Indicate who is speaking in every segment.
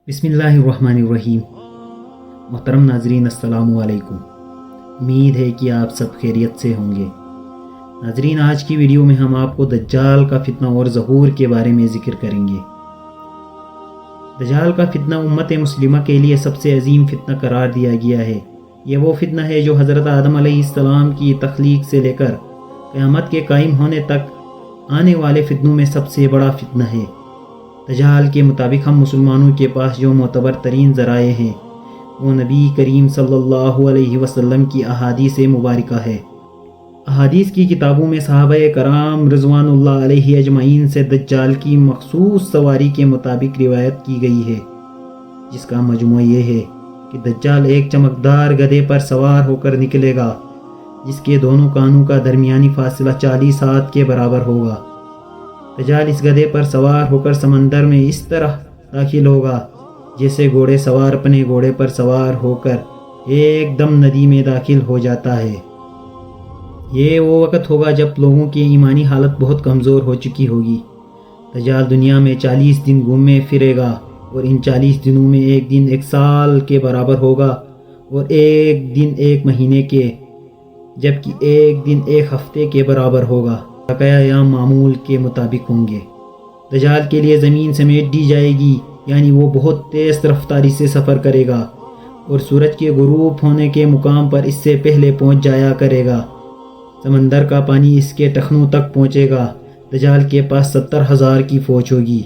Speaker 1: بسم اللہ الرحمن الرحیم۔ محترم ناظرین السلام علیکم، امید ہے کہ آپ سب خیریت سے ہوں گے۔ ناظرین، آج کی ویڈیو میں ہم آپ کو دجال کا فتنہ اور ظہور کے بارے میں ذکر کریں گے۔ دجال کا فتنہ امت مسلمہ کے لیے سب سے عظیم فتنہ قرار دیا گیا ہے۔ یہ وہ فتنہ ہے جو حضرت آدم علیہ السلام کی تخلیق سے لے کر قیامت کے قائم ہونے تک آنے والے فتنوں میں سب سے بڑا فتنہ ہے۔ دجال کے مطابق ہم مسلمانوں کے پاس جو معتبر ترین ذرائع ہیں وہ نبی کریم صلی اللہ علیہ وسلم کی احادیث مبارکہ ہے۔ احادیث کی کتابوں میں صحابہ کرام رضوان اللہ علیہ اجمعین سے دجال کی مخصوص سواری کے مطابق روایت کی گئی ہے، جس کا مجموعہ یہ ہے کہ دجال ایک چمکدار گدھے پر سوار ہو کر نکلے گا، جس کے دونوں کانوں کا درمیانی فاصلہ 40 ہاتھ کے برابر ہوگا۔ دجال اس گدھے پر سوار ہو کر سمندر میں اس طرح داخل ہوگا جیسے گھوڑے سوار اپنے گھوڑے پر سوار ہو کر ایک دم ندی میں داخل ہو جاتا ہے۔ یہ وہ وقت ہوگا جب لوگوں کی ایمانی حالت بہت کمزور ہو چکی ہوگی۔ دجال دنیا میں 40 دن گھومے پھرے گا، اور ان 40 دنوں میں ایک دن ایک سال کے برابر ہوگا، اور ایک دن ایک مہینے کے، جبکہ ایک دن ایک ہفتے کے برابر ہوگا۔ بقایا یا معمول کے مطابق ہوں گے۔ دجال کے لیے زمین سمیٹ دی جائے گی، یعنی وہ بہت تیز رفتاری سے سفر کرے گا اور سورج کے غروب ہونے کے مقام پر اس سے پہلے پہنچ جایا کرے گا۔ سمندر کا پانی اس کے ٹخنوں تک پہنچے گا۔ دجال کے پاس 70,000 کی فوج ہوگی،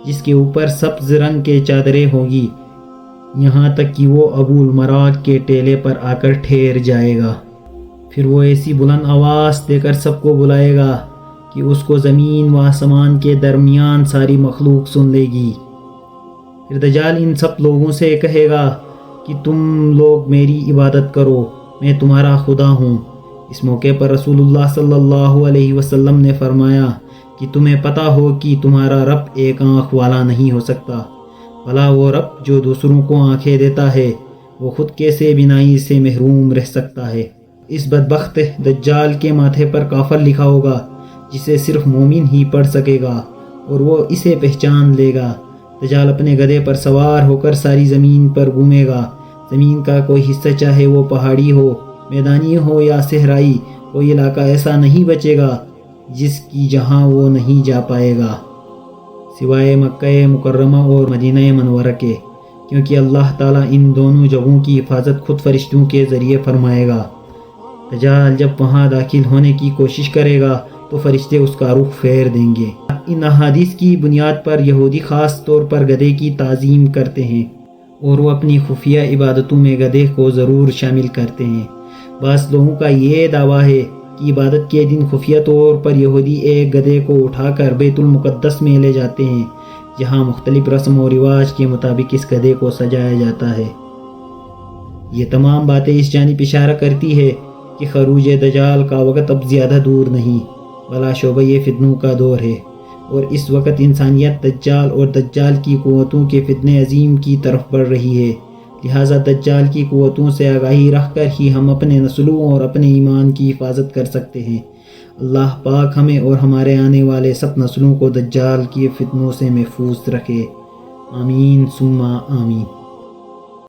Speaker 1: جس کے اوپر سبز رنگ کے چادریں ہوگی، یہاں تک کہ وہ ابو المراق کے ٹیلے پر آ کر ٹھہر جائے گا۔ پھر وہ ایسی بلند آواز دے کر سب کو بلائے گا کہ اس کو زمین و آسمان کے درمیان ساری مخلوق سن لے گی۔ پھر دجال ان سب لوگوں سے کہے گا کہ تم لوگ میری عبادت کرو، میں تمہارا خدا ہوں۔ اس موقع پر رسول اللہ صلی اللہ علیہ وسلم نے فرمایا کہ تمہیں پتہ ہو کہ تمہارا رب ایک آنکھ والا نہیں ہو سکتا، بھلا وہ رب جو دوسروں کو آنکھیں دیتا ہے وہ خود کیسے بینائی سے محروم رہ سکتا ہے۔ اس بدبخت دجال کے ماتھے پر کافر لکھا ہوگا، جسے صرف مومن ہی پڑھ سکے گا، اور وہ اسے پہچان لے گا۔ دجال اپنے گدھے پر سوار ہو کر ساری زمین پر گھومے گا۔ زمین کا کوئی حصہ، چاہے وہ پہاڑی ہو، میدانی ہو یا صحرائی، کوئی علاقہ ایسا نہیں بچے گا جس کی جہاں وہ نہیں جا پائے گا، سوائے مکہ مکرمہ اور مدینہ منورہ کے، کیونکہ اللہ تعالیٰ ان دونوں جگہوں کی حفاظت خود فرشتوں کے ذریعے فرمائے گا۔ دجال جب وہاں داخل ہونے کی کوشش کرے گا تو فرشتے اس کا رخ پھیر دیں گے۔ ان احادیث کی بنیاد پر یہودی خاص طور پر گدھے کی تعظیم کرتے ہیں، اور وہ اپنی خفیہ عبادتوں میں گدھے کو ضرور شامل کرتے ہیں۔ بعض لوگوں کا یہ دعویٰ ہے کہ عبادت کے دن خفیہ طور پر یہودی ایک گدھے کو اٹھا کر بیت المقدس میں لے جاتے ہیں، جہاں مختلف رسم و رواج کے مطابق اس گدھے کو سجایا جاتا ہے۔ یہ تمام باتیں اس جانب اشارہ کرتی ہے کہ خروج دجال کا وقت اب زیادہ دور نہیں، بلا شبہ یہ فتنوں کا دور ہے، اور اس وقت انسانیت دجال اور دجال کی قوتوں کے فتنے عظیم کی طرف بڑھ رہی ہے۔ لہٰذا دجال کی قوتوں سے آگاہی رکھ کر ہی ہم اپنے نسلوں اور اپنے ایمان کی حفاظت کر سکتے ہیں۔ اللہ پاک ہمیں اور ہمارے آنے والے سب نسلوں کو دجال کی فتنوں سے محفوظ رکھے، آمین ثم آمین۔